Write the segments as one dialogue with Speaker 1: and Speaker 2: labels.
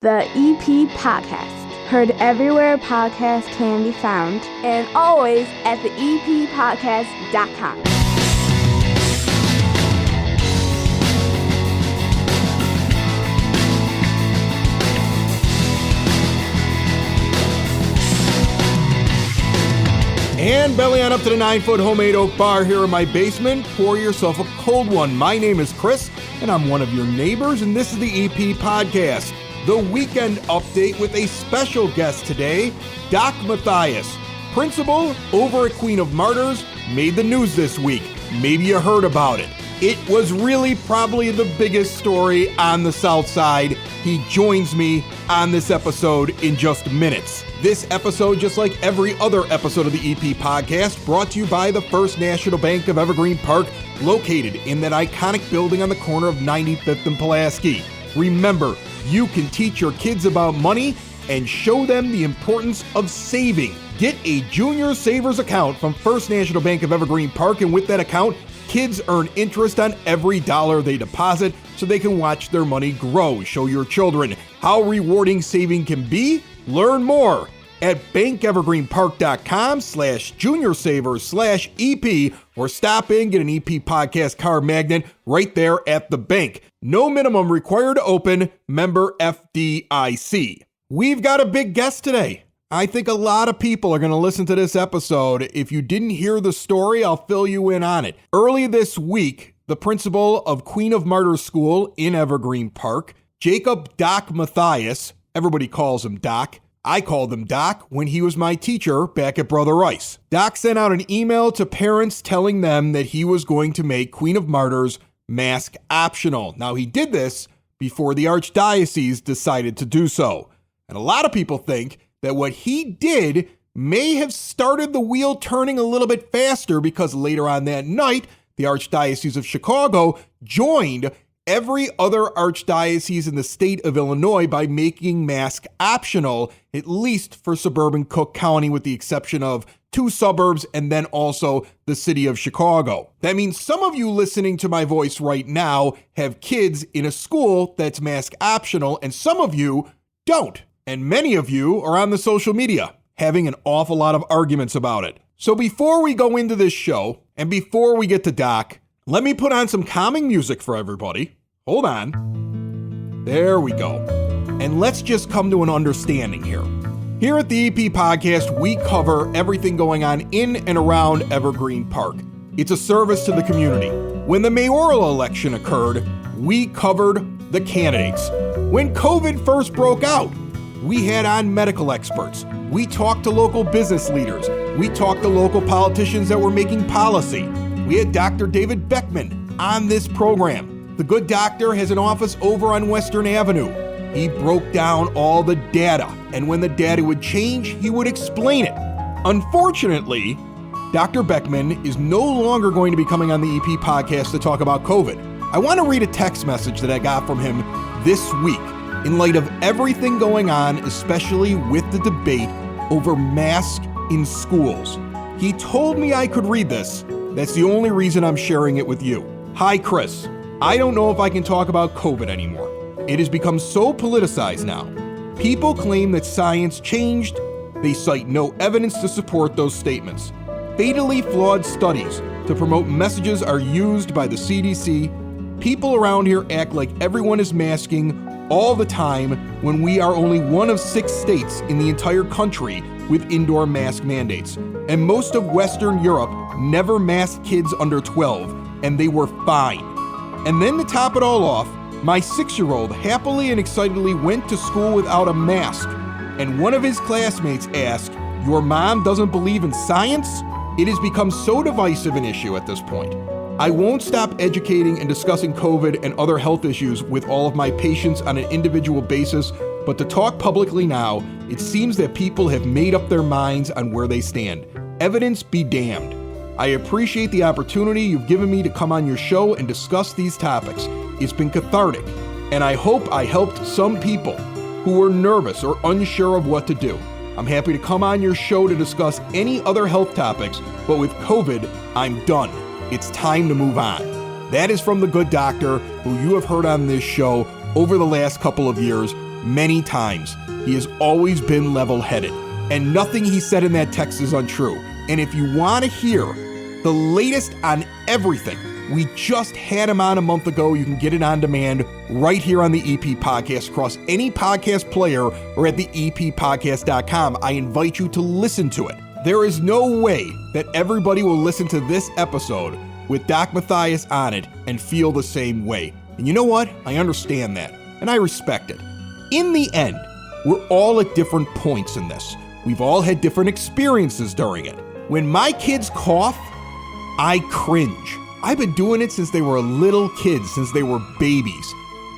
Speaker 1: The EP Podcast. Heard everywhere podcasts can be found, and always at theeppodcast.com.
Speaker 2: And belly on up to the 9-foot homemade oak bar here in my basement. Pour yourself a cold one. My name is Chris, and I'm one of your neighbors, and this is the EP Podcast. The weekend update with a special guest today, Doc Mathius, principal over at Queen of Martyrs, made the news this week. Maybe you heard about it. It was really probably the biggest story on the South Side. He joins me on this episode in just minutes. This episode, just like every other episode of the EP Podcast, brought to you by the First National Bank of Evergreen Park, located in that iconic building on the corner of 95th and Pulaski. Remember, you can teach your kids about money and show them the importance of saving. Get a junior savers account from First National Bank of Evergreen Park, and with that account, kids earn interest on every dollar they deposit so they can watch their money grow. Show your children how rewarding saving can be. Learn more at bankevergreenpark.com/juniorsavers/EP, or stop in, get an EP Podcast card magnet right there at the bank. No minimum required to open. Member FDIC. We've got a big guest today. I think a lot of people are going to listen to this episode. If you didn't hear the story, I'll fill you in on it. Early this week, the principal of Queen of Martyrs School in Evergreen Park, Jacob Doc Mathius, everybody calls him Doc. I called him Doc when he was my teacher back at Brother Rice. Doc sent out an email to parents telling them that he was going to make Queen of Martyrs mask optional. Now, he did this before the Archdiocese decided to do so. And a lot of people think that what he did may have started the wheel turning a little bit faster, because later on that night, the Archdiocese of Chicago joined every other archdiocese in the state of Illinois by making mask optional, at least for suburban Cook County, with the exception of 2 suburbs and then also the city of Chicago. That means some of you listening to my voice right now have kids in a school that's mask optional, and some of you don't. And many of you are on the social media having an awful lot of arguments about it. So before we go into this show, and before we get to Doc, let me put on some calming music for everybody. Hold on. There we go. And let's just come to an understanding here. Here at the EP Podcast, we cover everything going on in and around Evergreen Park. It's a service to the community. When the mayoral election occurred, we covered the candidates. When COVID first broke out, we had on medical experts. We talked to local business leaders. We talked to local politicians that were making policy. We had Dr. David Beckman on this program. The good doctor has an office over on Western Avenue. He broke down all the data, and when the data would change, he would explain it. Unfortunately, Dr. Beckman is no longer going to be coming on the EP Podcast to talk about COVID. I want to read a text message that I got from him this week in light of everything going on, especially with the debate over masks in schools. He told me I could read this. That's the only reason I'm sharing it with you. Hi, Chris. I don't know if I can talk about COVID anymore. It has become so politicized now. People claim that science changed. They cite no evidence to support those statements. Fatally flawed studies to promote messages are used by the CDC. People around here act like everyone is masking all the time when we are only one of 6 states in the entire country with indoor mask mandates. And most of Western Europe never masked kids under 12, and they were fine. And then to top it all off, my 6-year-old happily and excitedly went to school without a mask. And one of his classmates asked, "Your mom doesn't believe in science?" It has become so divisive an issue at this point. I won't stop educating and discussing COVID and other health issues with all of my patients on an individual basis, but to talk publicly now, it seems that people have made up their minds on where they stand. Evidence be damned. I appreciate the opportunity you've given me to come on your show and discuss these topics. It's been cathartic, and I hope I helped some people who were nervous or unsure of what to do. I'm happy to come on your show to discuss any other health topics, but with COVID, I'm done. It's time to move on. That is from the good doctor who you have heard on this show over the last couple of years, many times. He has always been level-headed, and nothing he said in that text is untrue. And if you want to hear the latest on everything, we just had him on a month ago. You can get it on demand right here on the EP Podcast across any podcast player or at the eppodcast.com. I invite you to listen to it. There is no way that everybody will listen to this episode with Doc Mathius on it and feel the same way. And you know what? I understand that, and I respect it. In the end, we're all at different points in this. We've all had different experiences during it. When my kids cough, I cringe. I've been doing it since they were little kids, since they were babies.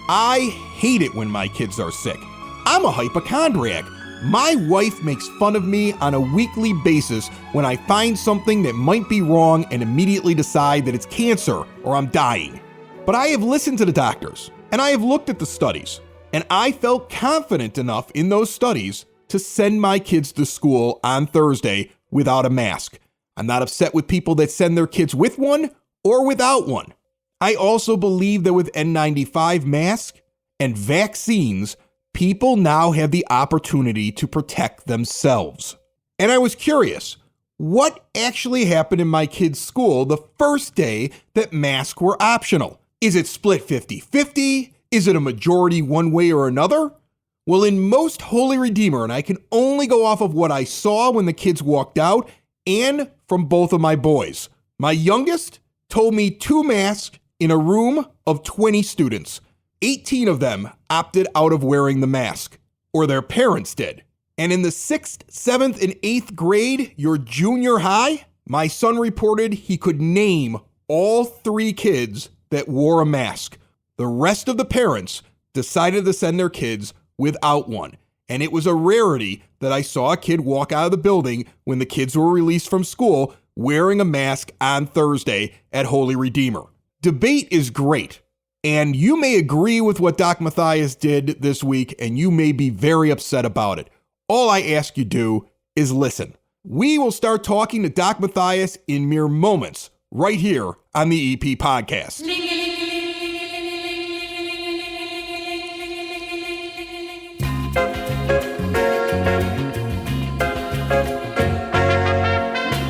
Speaker 2: I hate it when my kids are sick. I'm a hypochondriac. My wife makes fun of me on a weekly basis when I find something that might be wrong and immediately decide that it's cancer or I'm dying. But I have listened to the doctors, and I have looked at the studies, and I felt confident enough in those studies to send my kids to school on Thursday without a mask. I'm not upset with people that send their kids with one or without one. I also believe that with N95 masks and vaccines, people now have the opportunity to protect themselves. And I was curious, what actually happened in my kids' school the first day that masks were optional? Is it split 50-50? Is it a majority one way or another? Well, in most Holy Redeemer, and I can only go off of what I saw when the kids walked out and from both of my boys. My youngest told me 2 masks in a room of 20 students. 18 of them opted out of wearing the mask, or their parents did. And in the 6th, 7th, and 8th grade, your junior high, my son reported he could name all 3 kids that wore a mask. The rest of the parents decided to send their kids without one. And it was a rarity that I saw a kid walk out of the building when the kids were released from school wearing a mask on Thursday at Holy Redeemer. Debate is great, and you may agree with what Doc Mathius did this week, and you may be very upset about it. All I ask you do is listen. We will start talking to Doc Mathius in mere moments, right here on the EP Podcast.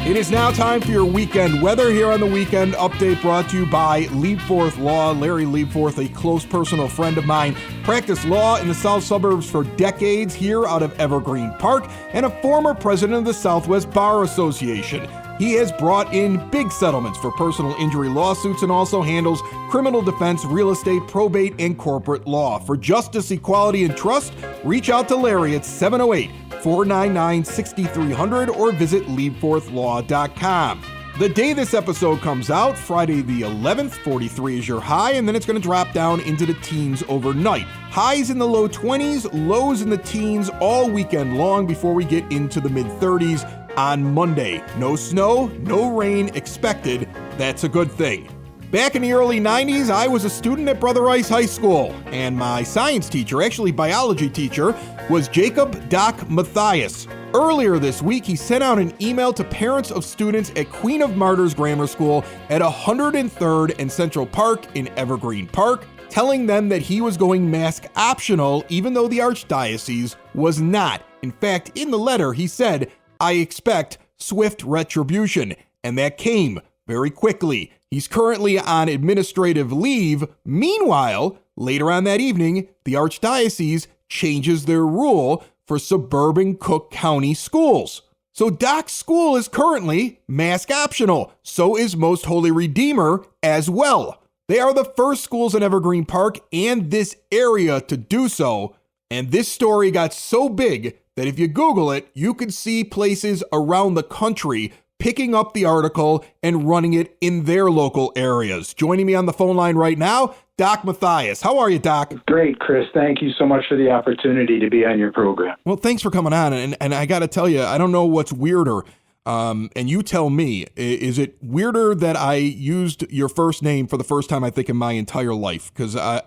Speaker 2: It is now time for your weekend weather here on the Weekend Update, brought to you by Liebforth Law. Larry Liebforth, a close personal friend of mine, practiced law in the south suburbs for decades here out of Evergreen Park, and a former president of the Southwest Bar Association. He has brought in big settlements for personal injury lawsuits and also handles criminal defense, real estate, probate, and corporate law. For justice, equality, and trust, reach out to Larry at 708-499-6300 or visit liebforthlaw.com. The day this episode comes out, Friday the 11th, 43 is your high, and then it's going to drop down into the teens overnight. Highs in the low 20s, lows in the teens all weekend long before we get into the mid-30s on Monday. No snow, no rain expected. That's a good thing. Back in the early 90s, I was a student at Brother Rice High School, and my science teacher, actually biology teacher, was Jacob Doc Mathius. Earlier this week, he sent out an email to parents of students at Queen of Martyrs Grammar School at 103rd and Central Park in Evergreen Park, telling them that he was going mask optional, even though the Archdiocese was not. In fact, in the letter, he said, "I expect swift retribution," and that came very quickly. He's currently on administrative leave. Meanwhile, later on that evening, the Archdiocese changes their rule for suburban Cook County schools. So Doc's school is currently mask optional. So is Most Holy Redeemer as well. They are the first schools in Evergreen Park and this area to do so. And this story got so big that if you Google it, you can see places around the country picking up the article and running it in their local areas. Joining me on the phone line right now, Doc Mathius. How are you, Doc?
Speaker 3: Great, Chris. Thank you so much for the opportunity to be on your program.
Speaker 2: Well, thanks for coming on. And I got to tell you, I don't know what's weirder. And you tell me, is it weirder that I used your first name for the first time, I think, in my entire life? Because I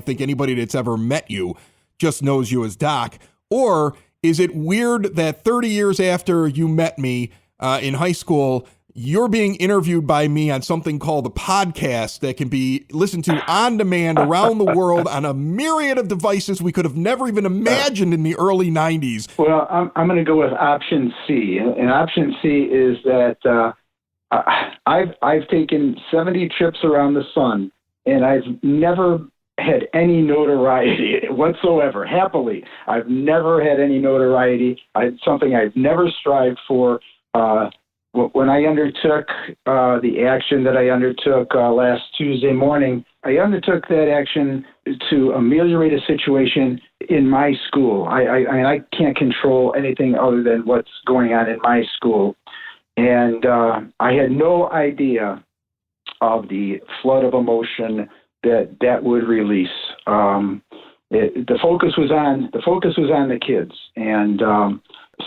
Speaker 2: think anybody that's ever met you just knows you as Doc. Or is it weird that 30 years after you met me in high school, you're being interviewed by me on something called a podcast that can be listened to on demand around the world on a myriad of devices we could have never even imagined in the early 90s.
Speaker 3: Well, I'm going to go with option C. And option C is that I've taken 70 trips around the sun, and I've never had any notoriety whatsoever. Happily, I've never had any notoriety. It's something I've never strived for. When I undertook the action that I undertook last Tuesday morning, I undertook that action to ameliorate a situation in my school. I can't control anything other than what's going on in my school. And I had no idea of the flood of emotion that would release. The focus was on the kids, and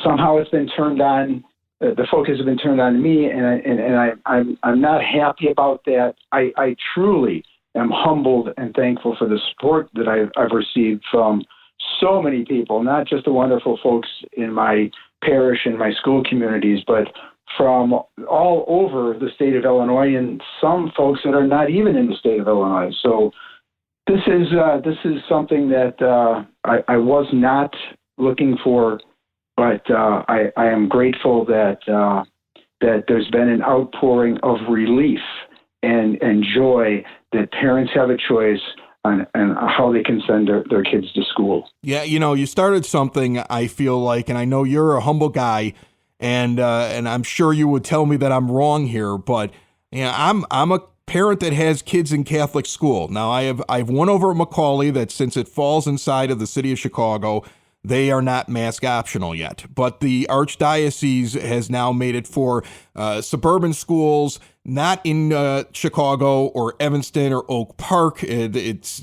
Speaker 3: somehow it's been turned on. The focus has been turned on me, and I'm not happy about that. I truly am humbled and thankful for the support that I've received from so many people, not just the wonderful folks in my parish and my school communities, but from all over the state of Illinois, and some folks that are not even in the state of Illinois. So this is something that I was not looking for. But I am grateful that there's been an outpouring of relief and joy that parents have a choice on how they can send their kids to school.
Speaker 2: Yeah, you started something, I feel like, and I know you're a humble guy, and I'm sure you would tell me that I'm wrong here, but I'm a parent that has kids in Catholic school. Now, I've one over at Macaulay that, since it falls inside of the city of Chicago, they are not mask optional yet, but the Archdiocese has now made it for suburban schools, not in Chicago or Evanston or Oak Park. It's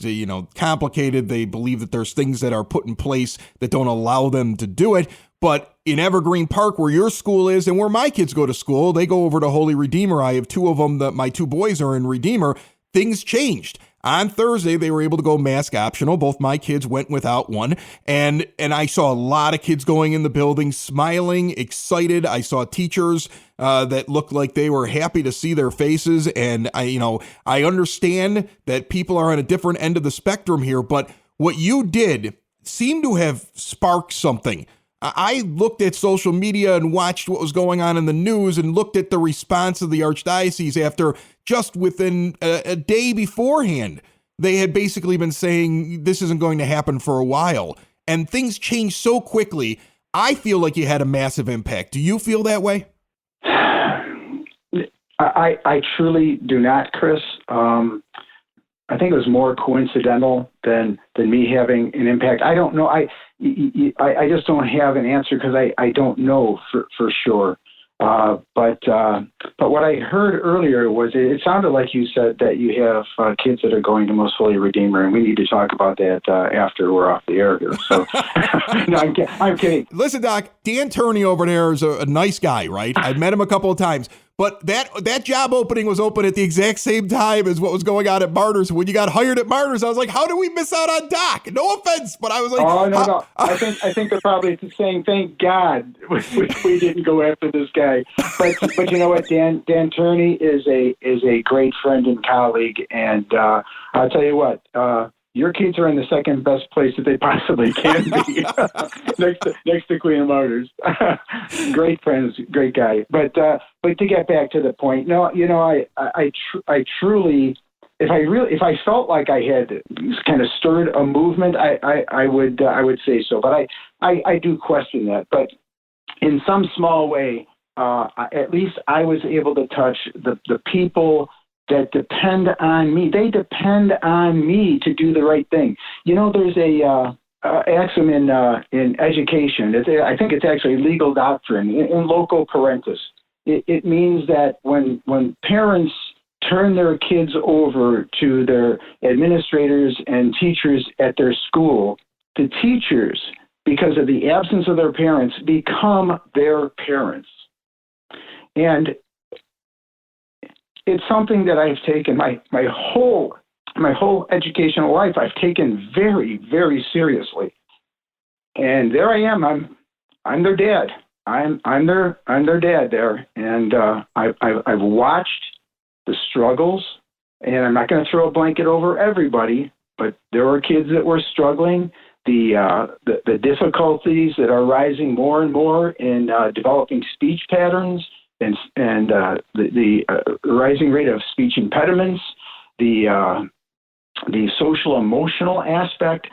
Speaker 2: complicated. They believe that there's things that are put in place that don't allow them to do it. But in Evergreen Park, where your school is and where my kids go to school, they go over to Holy Redeemer. I have two of them that my two boys are in Redeemer. Things changed. On Thursday, they were able to go mask optional. Both my kids went without one. And I saw a lot of kids going in the building, smiling, excited. I saw teachers that looked like they were happy to see their faces. And I understand that people are on a different end of the spectrum here, but what you did seemed to have sparked something. I looked at social media and watched what was going on in the news and looked at the response of the Archdiocese after just within a day beforehand. They had basically been saying this isn't going to happen for a while, and things changed so quickly. I feel like you had a massive impact. Do you feel that way?
Speaker 3: I truly do not, Chris. I think it was more coincidental than me having an impact. I don't know. I just don't have an answer because I don't know for sure. But what I heard earlier was it sounded like you said that you have kids that are going to Most Holy Redeemer, and we need to talk about that after we're off the air here. So no, I'm kidding.
Speaker 2: Listen, Doc, Dan Turney over there is a nice guy, right? I've met him a couple of times. But that job opening was open at the exact same time as what was going on at Martyrs. When you got hired at Martyrs, I was like, how did we miss out on Doc? No offense, but I was like...
Speaker 3: Oh, no. I think they're probably saying, thank God we didn't go after this guy. But you know what? Dan Turney is a great friend and colleague. And I'll tell you what, your kids are in the second best place that they possibly can be, next to Queen of Martyrs. Great friends, great guy. But to get back to the point, no, I truly, if I felt like I had kind of stirred a movement, I would say so. But I do question that. But in some small way, at least I was able to touch the people that depend on me. They depend on me to do the right thing. There's a axiom in education. I think it's actually legal doctrine in loco parentis. It means that when parents turn their kids over to their administrators and teachers at their school, the teachers, because of the absence of their parents, become their parents. And it's something that I've taken my whole educational life. I've taken very, very seriously. And there I am. I'm their dad. I'm their dad there, and I've watched the struggles, and I'm not going to throw a blanket over everybody, but there were kids that were struggling. The difficulties that are rising more and more in developing speech patterns, and the rising rate of speech impediments, the social emotional aspect.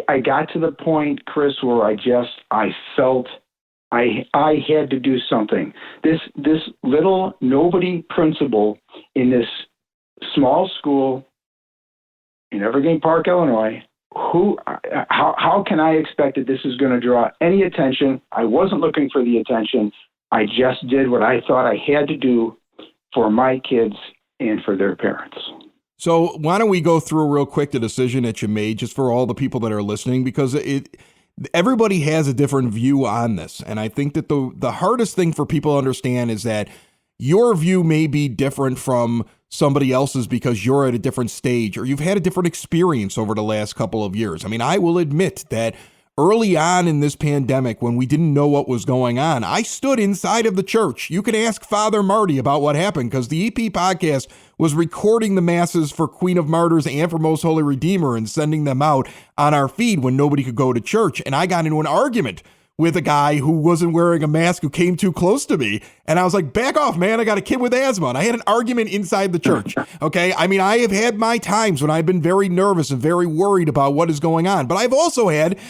Speaker 3: I got to the point, Chris, where I felt I had to do something. This little nobody principal in this small school in Evergreen Park, Illinois. How can I expect that this is going to draw any attention? I wasn't looking for the attention. I just did what I thought I had to do for my kids and for their parents.
Speaker 2: So why don't we go through real quick the decision that you made, just for all the people that are listening, because everybody has a different view on this. And I think that the hardest thing for people to understand is that your view may be different from somebody else's because you're at a different stage or you've had a different experience over the last couple of years. I mean, I will admit that early on in this pandemic, when we didn't know what was going on, I stood inside of the church. You can ask Father Marty about what happened, because the EP podcast was recording the masses for Queen of Martyrs and for Most Holy Redeemer and sending them out on our feed when nobody could go to church. And I got into an argument with a guy who wasn't wearing a mask, who came too close to me. And I was like, back off, man. I got a kid with asthma. And I had an argument inside the church. Okay. I mean, I have had my times when I've been very nervous and very worried about what is going on. But I've also had,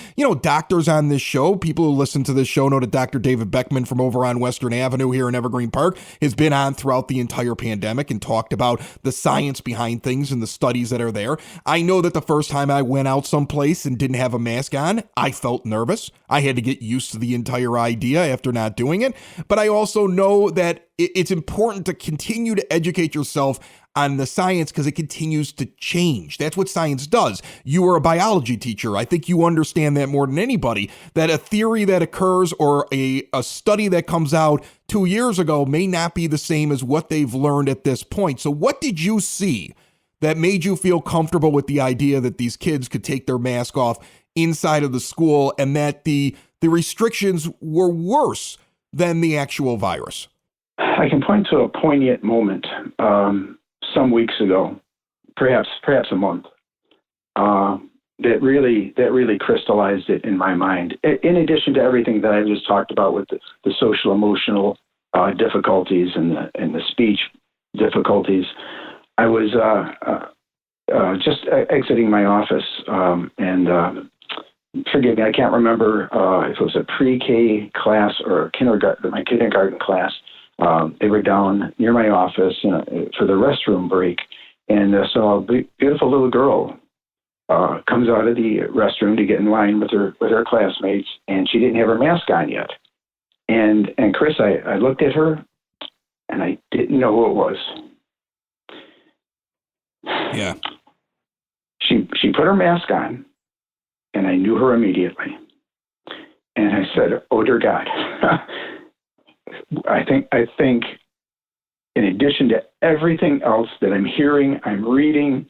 Speaker 2: doctors on this show. People who listen to this show know that Dr. David Beckman from over on Western Avenue here in Evergreen Park has been on throughout the entire pandemic and talked about the science behind things and the studies that are there. I know that the first time I went out someplace and didn't have a mask on, I felt nervous. I had to get used to the entire idea after not doing it. But I also know that it's important to continue to educate yourself on the science, because it continues to change. That's what science does. You are a biology teacher. I think you understand that more than anybody, that a theory that occurs or a study that comes out 2 years ago may not be the same as what they've learned at this point. So what did you see that made you feel comfortable with the idea that these kids could take their mask off inside of the school and that the restrictions were worse than the actual virus?
Speaker 3: I can point to a poignant moment some weeks ago, perhaps a month, that really crystallized it in my mind. In addition to everything that I just talked about with the social emotional difficulties and the speech difficulties, I was just exiting my office and. Forgive me, I can't remember if it was a pre-K class or my kindergarten class. They were down near my office for the restroom break, and saw a beautiful little girl comes out of the restroom to get in line with her classmates, and she didn't have her mask on yet. And Chris, I looked at her, and I didn't know who it was.
Speaker 2: Yeah.
Speaker 3: She put her mask on. And I knew her immediately. And I said, "Oh dear God." I think in addition to everything else that I'm hearing, I'm reading,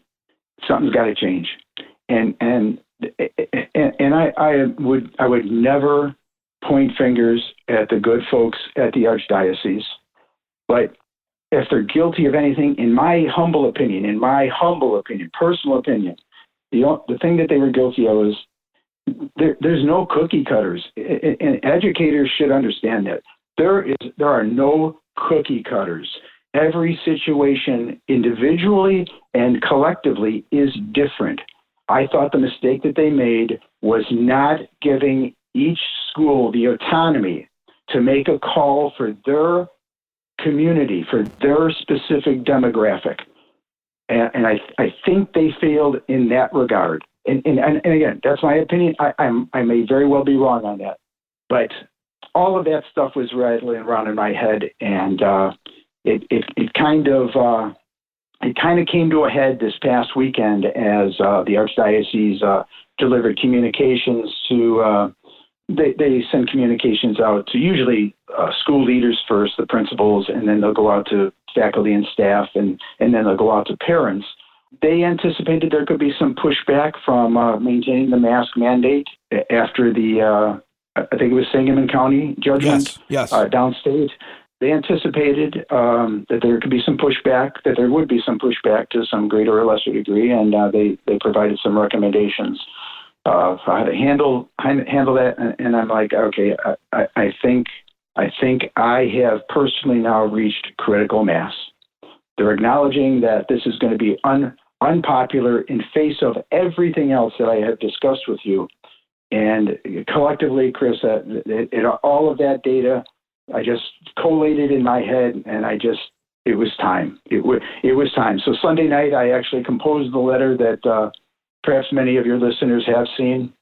Speaker 3: something's got to change. And I would never point fingers at the good folks at the Archdiocese, but if they're guilty of anything, in my humble opinion, personal opinion, the thing that they were guilty of is there's no cookie cutters, and educators should understand that. There are no cookie cutters. Every situation individually and collectively is different. I thought the mistake that they made was not giving each school the autonomy to make a call for their community, for their specific demographic. And I think they failed in that regard. And again, that's my opinion. I may very well be wrong on that, but all of that stuff was rattling around in my head, and it kind of came to a head this past weekend as the Archdiocese delivered communications to. They send communications out to usually school leaders first, the principals, and then they'll go out to faculty and staff, and then they'll go out to parents. They anticipated there could be some pushback from maintaining the mask mandate after the I think it was Sangamon County judgment,
Speaker 2: Yes.
Speaker 3: downstate. They anticipated that there could be some pushback, that there would be some pushback to some greater or lesser degree, and they provided some recommendations for how to handle that. And I'm like, okay, I think I have personally now reached critical mass. They're acknowledging that this is going to be unpopular in face of everything else that I have discussed with you. And collectively, Chris, all of that data, I just collated in my head, and it was time. It was time. So Sunday night, I actually composed the letter that perhaps many of your listeners have seen.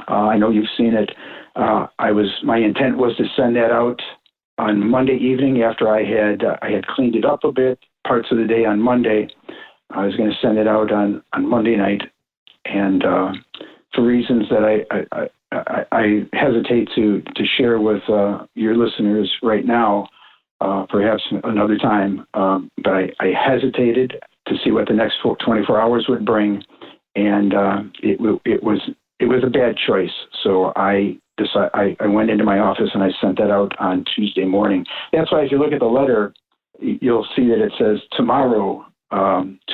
Speaker 3: I know you've seen it. My intent was to send that out on Monday evening after I had cleaned it up a bit, parts of the day on Monday. I was going to send it out on Monday night, and for reasons that I hesitate to share with your listeners right now, perhaps another time. But I hesitated to see what the next 24 hours would bring, and it was a bad choice. So I went into my office and I sent that out on Tuesday morning. That's why if you look at the letter, you'll see that it says tomorrow,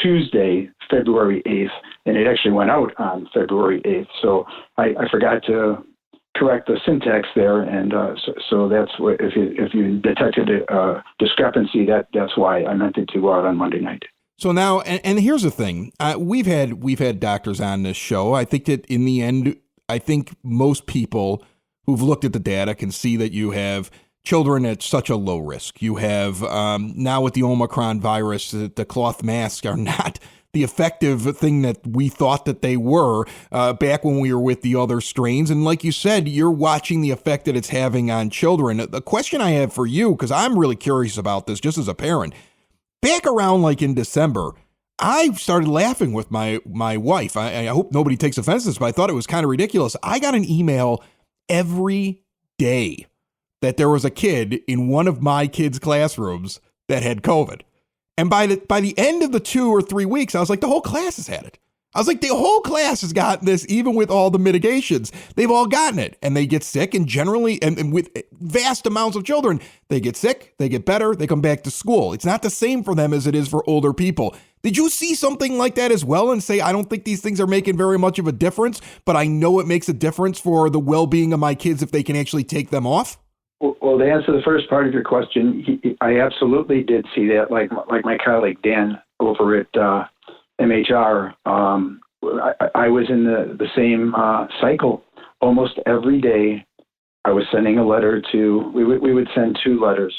Speaker 3: Tuesday, February 8th, and it actually went out on February 8th. So I forgot to correct the syntax there, and so that's what, if you detected a discrepancy, that's why I meant it to go out on Monday night.
Speaker 2: So now, and here's the thing, we've had doctors on this show. I think that in the end, I think most people who've looked at the data can see that you have children at such a low risk. You have now with the Omicron virus, the cloth masks are not the effective thing that we thought that they were back when we were with the other strains. And like you said, you're watching the effect that it's having on children. The question I have for you, because I'm really curious about this just as a parent, back around like in December, I started laughing with my wife. I hope nobody takes offense to this, but I thought it was kind of ridiculous. I got an email every day that there was a kid in one of my kids' classrooms that had COVID. And by the end of the 2 or 3 weeks, I was like, the whole class has had it. I was like, the whole class has gotten this, even with all the mitigations. They've all gotten it, and they get sick, and generally, and with vast amounts of children, they get sick, they get better, they come back to school. It's not the same for them as it is for older people. Did you see something like that as well and say, I don't think these things are making very much of a difference, but I know it makes a difference for the well-being of my kids if they can actually take them off?
Speaker 3: Well, to answer the first part of your question, I absolutely did see that. Like my colleague Dan over at MHR, I was in the same cycle. Almost every day, I was sending a letter to. We would send 2 letters,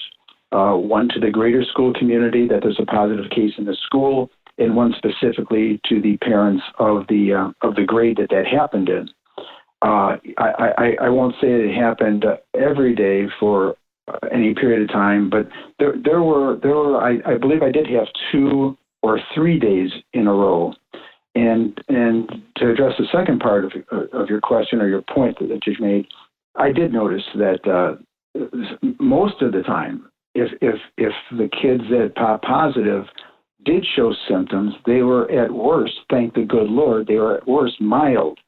Speaker 3: one to the greater school community that there's a positive case in the school, and one specifically to the parents of the grade that happened in. I won't say it happened every day for any period of time, but there were I believe I did have 2 or 3 days in a row. And to address the second part of your question or your point that you made, I did notice that most of the time, if the kids that pop positive did show symptoms, they were at worst, thank the good Lord, they were at worst mild.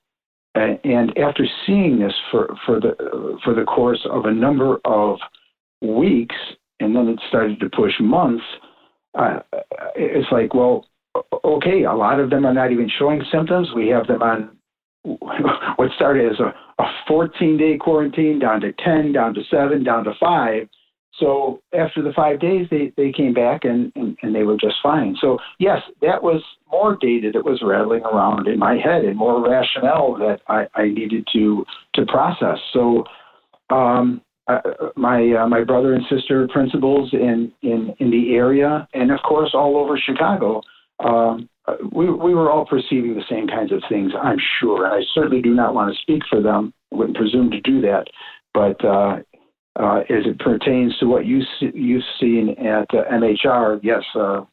Speaker 3: And after seeing this for the course of a number of weeks, and then it started to push months, it's like, well, okay, a lot of them are not even showing symptoms. We have them on what started as a 14-day quarantine, down to 10, down to 7, down to 5. So after the 5 days, they came back and they were just fine. So yes, that was more data that was rattling around in my head and more rationale that I needed to process. So my brother and sister principals in the area, and of course all over Chicago, we were all perceiving the same kinds of things, I'm sure. And I certainly do not want to speak for them. I wouldn't presume to do that. But as it pertains to what you've seen at MHR, yes,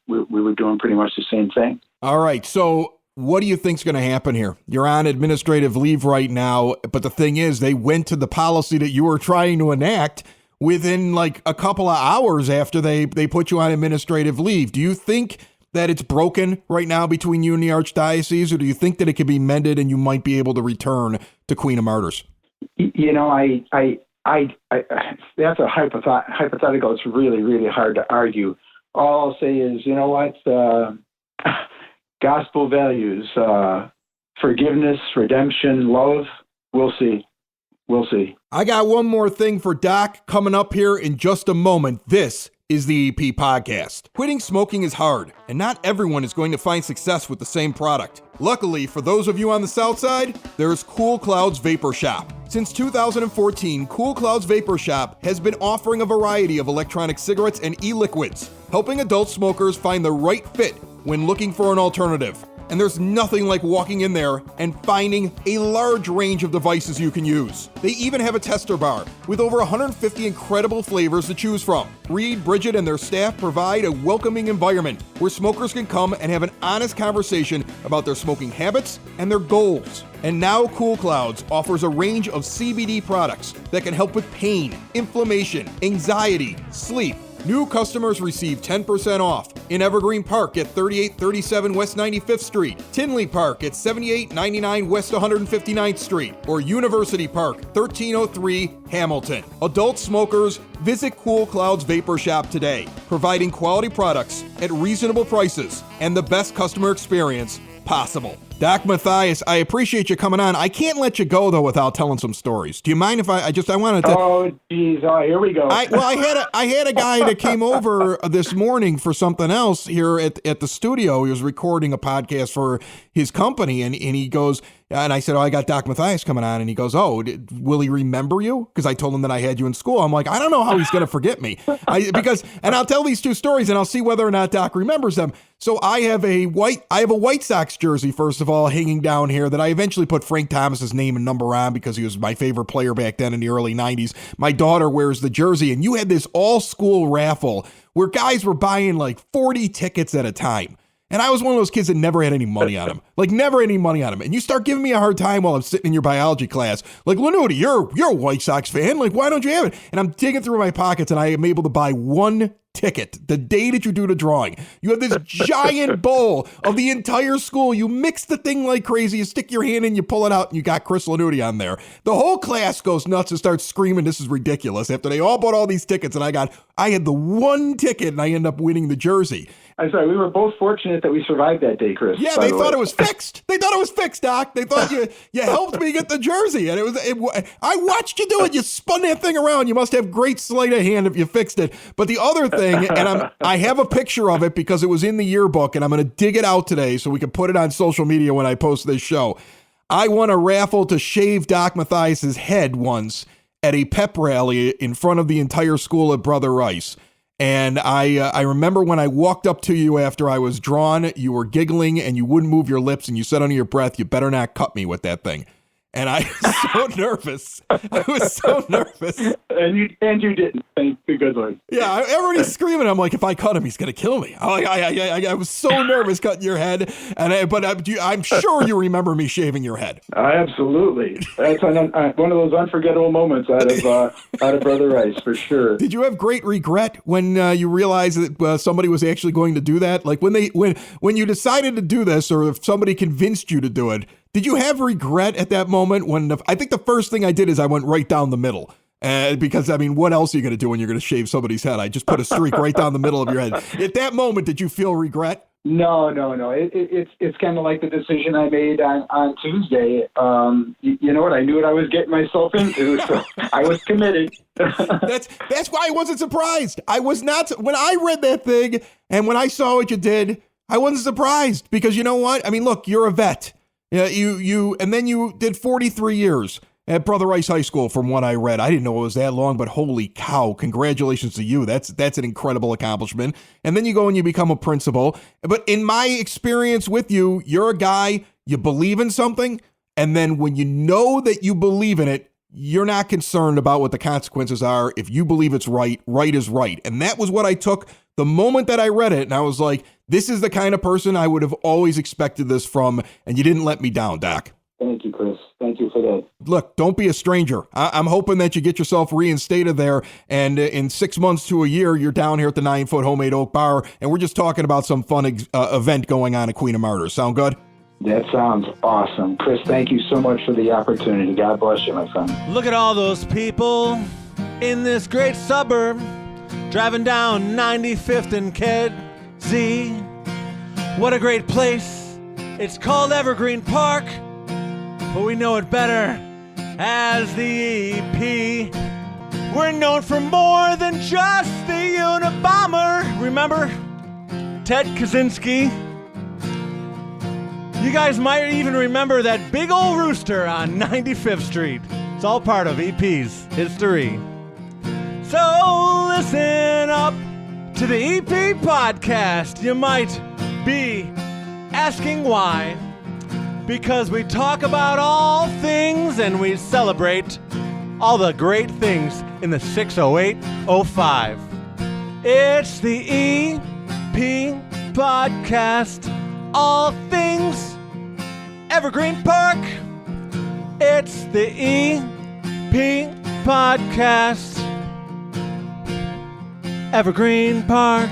Speaker 3: we were doing pretty much the same thing.
Speaker 2: All right. So what do you think's going to happen here? You're on administrative leave right now, but the thing is, they went to the policy that you were trying to enact within like a couple of hours after they put you on administrative leave. Do you think that it's broken right now between you and the Archdiocese, or do you think that it can be mended and you might be able to return to Queen of Martyrs?
Speaker 3: You know, that's a hypothetical. It's really, really hard to argue. All I'll say is, you know what? Gospel values, forgiveness, redemption, love. We'll see. We'll see.
Speaker 2: I got one more thing for Doc coming up here in just a moment. This is the EP Podcast. Quitting smoking is hard, and not everyone is going to find success with the same product. Luckily, for those of you on the South Side, there's Cool Clouds Vapor Shop. Since 2014, Cool Clouds Vapor Shop has been offering a variety of electronic cigarettes and e-liquids, helping adult smokers find the right fit when looking for an alternative. And there's nothing like walking in there and finding a large range of devices you can use. They even have a tester bar with over 150 incredible flavors to choose from. Reed, Bridget, and their staff provide a welcoming environment where smokers can come and have an honest conversation about their smoking habits and their goals. And now Cool Clouds offers a range of CBD products that can help with pain, inflammation, anxiety, sleep. New customers receive 10% off in Evergreen Park at 3837 West 95th Street, Tinley Park at 7899 West 159th Street, or University Park, 1303 Hamilton. Adult smokers, visit Cool Clouds Vapor Shop today, providing quality products at reasonable prices and the best customer experience possible. Doc Mathius, I appreciate you coming on. I can't let you go, though, without telling some stories. Do you mind if I wanted to...
Speaker 3: Oh, geez. Oh, here we go.
Speaker 2: I had a guy that came over this morning for something else here at the studio. He was recording a podcast for his company, and he goes... And I said, I got Doc Mathius coming on. And he goes, will he remember you? Because I told him that I had you in school. I'm like, I don't know how he's going to forget me. And I'll tell these two stories and I'll see whether or not Doc remembers them. So I have a White Sox jersey, first of all, hanging down here that I eventually put Frank Thomas's name and number on because he was my favorite player back then in the early 90s. My daughter wears the jersey, and you had this all-school raffle where guys were buying like 40 tickets at a time. And I was one of those kids that never had any money on him. Like, never any money on him. And you start giving me a hard time while I'm sitting in your biology class. Like, Lanuti, you're a White Sox fan. Like, why don't you have it? And I'm digging through my pockets, and I am able to buy one ticket the day that you do the drawing. You have this giant bowl of the entire school. You mix the thing like crazy. You stick your hand in, you pull it out, and you got Chris Lanuti on there. The whole class goes nuts and starts screaming, this is ridiculous. After they all bought all these tickets, and I had the one ticket, and I end up winning the jersey.
Speaker 3: I'm sorry, we were both fortunate that we survived that day, Chris.
Speaker 2: Yeah, they thought it was fixed. They thought it was fixed, Doc. They thought you helped me get the jersey. And I watched you do it. You spun that thing around. You must have great sleight of hand if you fixed it. But the other thing, and I have a picture of it because it was in the yearbook, and I'm going to dig it out today so we can put it on social media when I post this show. I won a raffle to shave Doc Mathias's head once at a pep rally in front of the entire school at Brother Rice. And I remember when I walked up to you after I was drawn, you were giggling and you wouldn't move your lips, and you said under your breath, you better not cut me with that thing. And I was so nervous. I was so nervous.
Speaker 3: And you didn't. Thank the good Lord.
Speaker 2: Yeah, everybody's screaming. I'm like, if I cut him, he's going to kill me. I was so nervous cutting your head. But I'm sure you remember me shaving your head.
Speaker 3: Absolutely. That's one of those unforgettable moments out of Brother Rice, for sure.
Speaker 2: Did you have great regret when you realized that somebody was actually going to do that? Like when you decided to do this, or if somebody convinced you to do it, did you have regret at that moment? I think the first thing I did is I went right down the middle. Because, I mean, what else are you going to do when you're going to shave somebody's head? I just put a streak right down the middle of your head. At that moment, did you feel regret?
Speaker 3: No. It's kind of like the decision I made on Tuesday. You know what? I knew what I was getting myself into, so I was committed.
Speaker 2: That's why I wasn't surprised. I was not. When I read that thing and when I saw what you did, I wasn't surprised because you know what? I mean, look, you're a vet. Yeah, and then you did 43 years at Brother Rice High School from what I read. I didn't know it was that long, but holy cow, congratulations to you. That's an incredible accomplishment. And then you go and you become a principal. But in my experience with you, you're a guy, you believe in something, and then when you know that you believe in it, you're not concerned about what the consequences are. If you believe it's right, right is right. And that was what I took the moment that I read it, and I was like, this is the kind of person I would have always expected this from, and you didn't let me down, Doc.
Speaker 3: Thank you, Chris. Thank you for that.
Speaker 2: Look, don't be a stranger. I'm hoping that you get yourself reinstated there, and in 6 months to a year, you're down here at the 9-foot Homemade Oak Bar, and we're just talking about some fun event going on at Queen of Martyrs. Sound good?
Speaker 3: That sounds awesome. Chris, thank you so much for the opportunity. God bless you, my friend.
Speaker 4: Look at all those people in this great suburb driving down 95th and Kedzie. What a great place. It's called Evergreen Park, but we know it better as the EP. We're known for more than just the Unabomber. Remember Ted Kaczynski? You guys might even remember that big old rooster on 95th Street. It's all part of EP's history. So listen up to the EP podcast. You might be asking why. Because we talk about all things and we celebrate all the great things in the 60805. It's the EP podcast. All things Evergreen Park. It's the EP podcast. Evergreen Park.